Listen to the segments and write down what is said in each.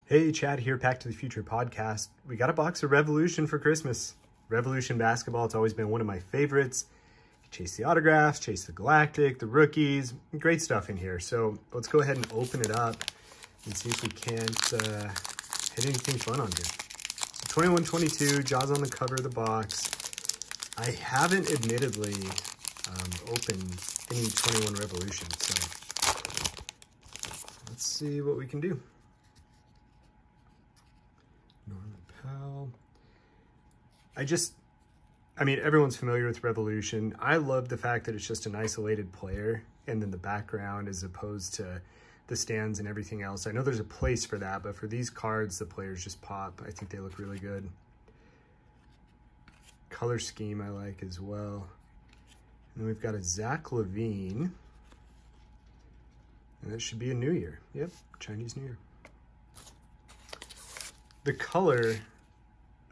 Hey, Chad here, Pack to the Future podcast. We got a box of Revolution for Christmas. Revolution basketball, it's always been one of my favorites. You chase the autographs, chase the Galactic, the rookies, great stuff in here. So let's go ahead and open it up and see if we can't hit anything fun on here. So 21-22, Jaws on the cover of the box. I haven't admittedly opened any 21 Revolution, so let's see what we can do. Norman Powell. I mean, everyone's familiar with Revolution. I love the fact that it's just an isolated player and then the background as opposed to the stands and everything else. I know there's a place for that, but for these cards, the players just pop. I think they look really good. Color scheme I like as well. And then we've got a Zach LaVine. And that should be a New Year. Yep, Chinese New Year. The color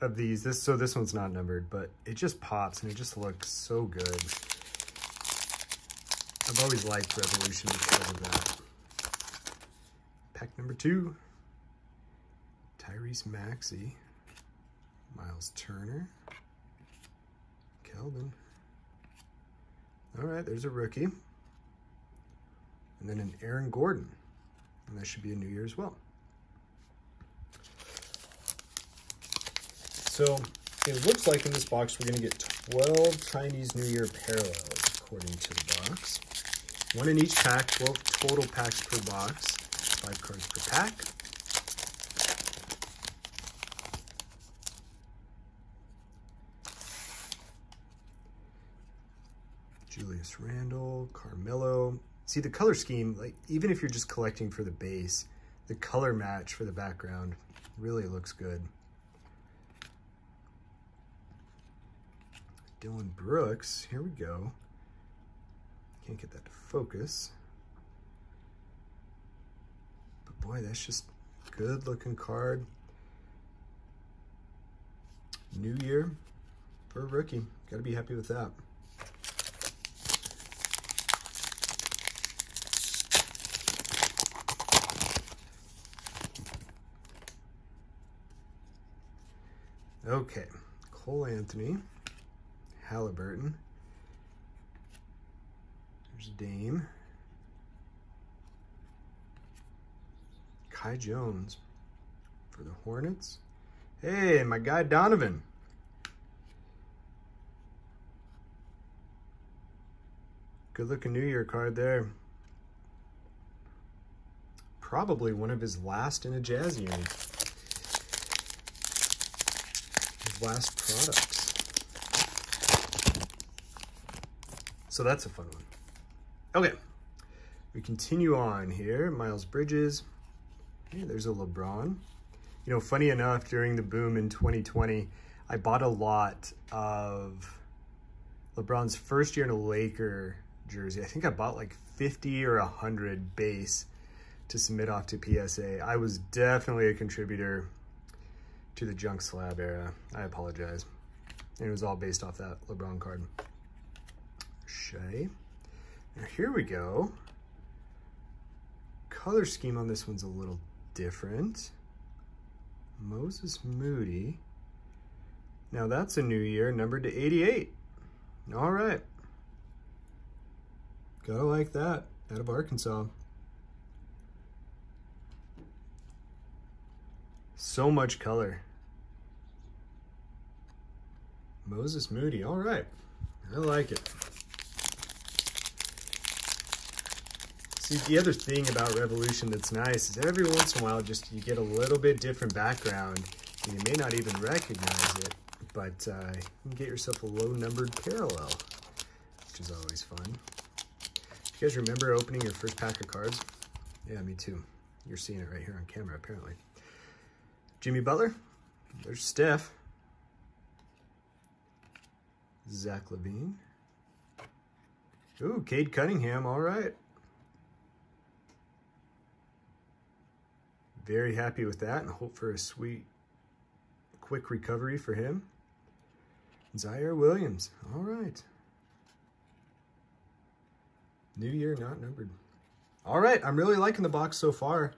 of these, this one's not numbered, but it just pops and it just looks so good. I've always liked Revolution because of that. Pack number 2. Tyrese Maxey. Miles Turner. Kelvin. All right, there's a rookie. And then an Aaron Gordon. And that should be a New Year as well. So it looks like in this box, we're going to get 12 Chinese New Year parallels, according to the box. One in each pack, 12 total packs per box, 5 cards per pack. Julius Randle, Carmelo. See, the color scheme, like even if you're just collecting for the base, the color match for the background really looks good. Dylan Brooks, here we go. Can't get that to focus. But boy, that's just a good looking card. New Year for a rookie. Gotta be happy with that. Okay, Cole Anthony. Halliburton. There's Dame. Kai Jones for the Hornets. Hey, my guy Donovan. Good looking New Year card there. Probably one of his last in a Jazz uni. His last products. So that's a fun one. Okay, we continue on here. Miles Bridges. Hey, there's a LeBron. You know, funny enough, during the boom in 2020, I bought a lot of LeBron's first year in a Laker jersey. I think I bought like 50 or 100 base to submit off to PSA. I was definitely a contributor to the junk slab era. I apologize. And it was all based off that LeBron card. Shea. Now here we go. Color scheme on this one's a little different. Moses Moody. Now that's a New Year, numbered to 88. All right. Gotta like that, out of Arkansas. So much color. Moses Moody, all right. I like it. See, the other thing about Revolution that's nice is every once in a while, just you get a little bit different background, and you may not even recognize it, but you can get yourself a low-numbered parallel, which is always fun. Do you guys remember opening your first pack of cards? Yeah, me too. You're seeing it right here on camera, apparently. Jimmy Butler. There's Steph. Zach LaVine. Ooh, Cade Cunningham, all right. Very happy with that and hope for a sweet, quick recovery for him. Zaire Williams, all right. New Year, not numbered. All right, I'm really liking the box so far.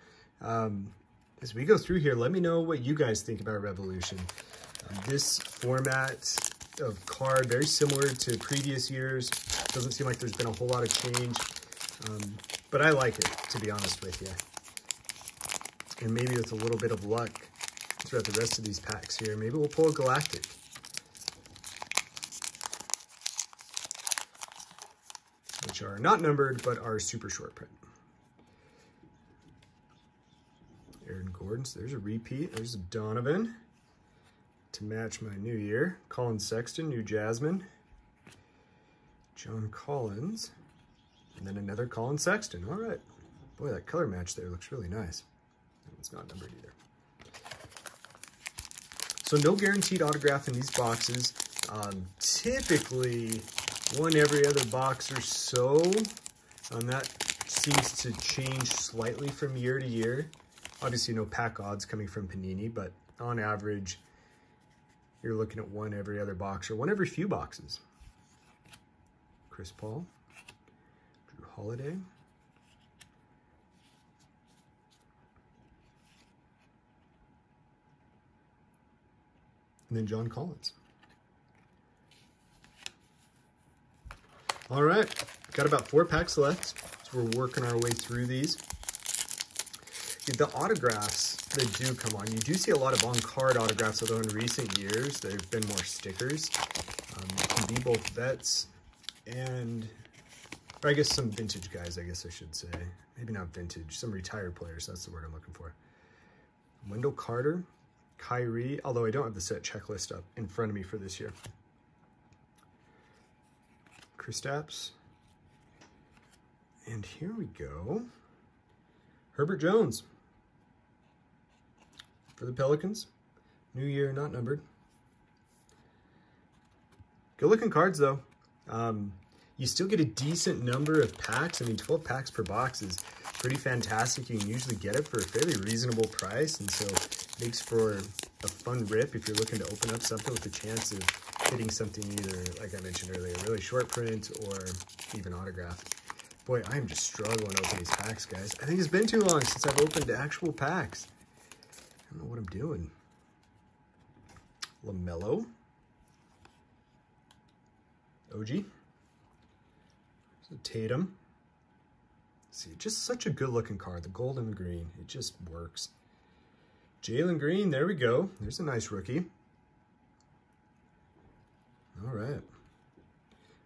as we go through here, let me know what you guys think about Revolution. This format of card, very similar to previous years. Doesn't seem like there's been a whole lot of change, but I like it, to be honest with you. And maybe with a little bit of luck throughout the rest of these packs here, maybe we'll pull a Galactic. Which are not numbered, but are super short print. Aaron Gordon, so there's a repeat. There's a Donovan to match my New Year. Colin Sexton, New Jasmine. John Collins. And then another Colin Sexton. All right. Boy, that color match there looks really nice. That one's not numbered either. So no guaranteed autograph in these boxes. Typically, one every other box or so. That seems to change slightly from year to year. Obviously, no pack odds coming from Panini, but on average, you're looking at one every other box or one every few boxes. Chris Paul, Drew Holiday, and then John Collins. All right, got about 4 packs left, so we're working our way through these. The autographs that do come on, you do see a lot of on-card autographs, although in recent years, there have been more stickers. It can be both vets and, or I guess some vintage guys, I guess I should say. Maybe not vintage, some retired players, that's the word I'm looking for. Wendell Carter, Kyrie, although I don't have the set checklist up in front of me for this year. Kristaps. And here we go. Herbert Jones for the Pelicans. New Year, not numbered. Good looking cards though. You still get a decent number of packs. I mean, 12 packs per box is pretty fantastic. You can usually get it for a fairly reasonable price, and so it makes for a fun rip if you're looking to open up something with a chance of hitting something either, like I mentioned earlier, really short print or even autographed. Boy, I'm just struggling to open these packs, guys. I think it's been too long since I've opened actual packs. I don't know what I'm doing. LaMelo. OG. Tatum. See, just such a good looking card. The gold and the green. It just works. Jalen Green, there we go. There's a nice rookie. All right.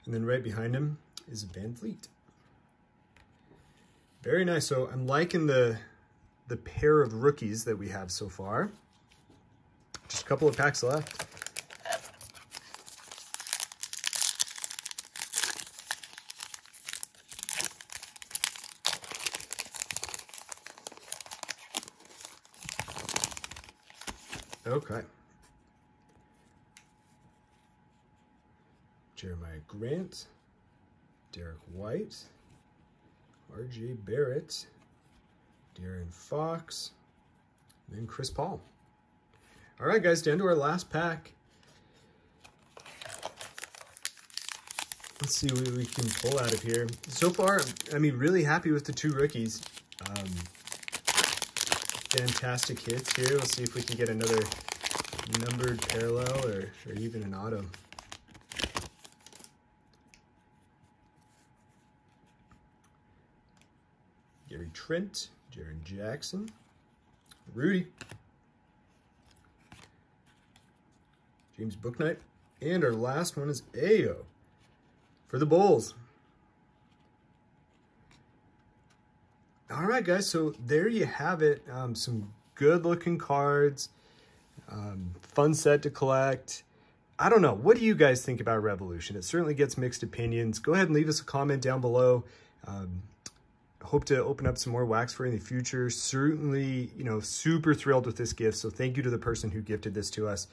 And then right behind him is Van Vliet. Very nice. So I'm liking the pair of rookies that we have so far. Just a couple of packs left. Okay. Jeremiah Grant, Derek White, RJ Barrett, De'Aaron Fox, and then Chris Paul. All right, guys, down to our last pack. Let's see what we can pull out of here. So far, I mean, really happy with the 2 rookies. Fantastic hits here. Let's see if we can get another numbered parallel or even an auto. Gary Trent, Jaren Jackson, Rudy, James Bouknight, and our last one is Ayo for the Bulls. All right, guys, so there you have it. Some good-looking cards, fun set to collect. I don't know. What do you guys think about Revolution? It certainly gets mixed opinions. Go ahead and leave us a comment down below. Hope to open up some more wax for you in the future. Certainly, you know, super thrilled with this gift. So thank you to the person who gifted this to us.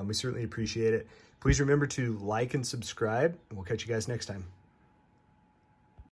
We certainly appreciate it. Please remember to like and subscribe, and we'll catch you guys next time.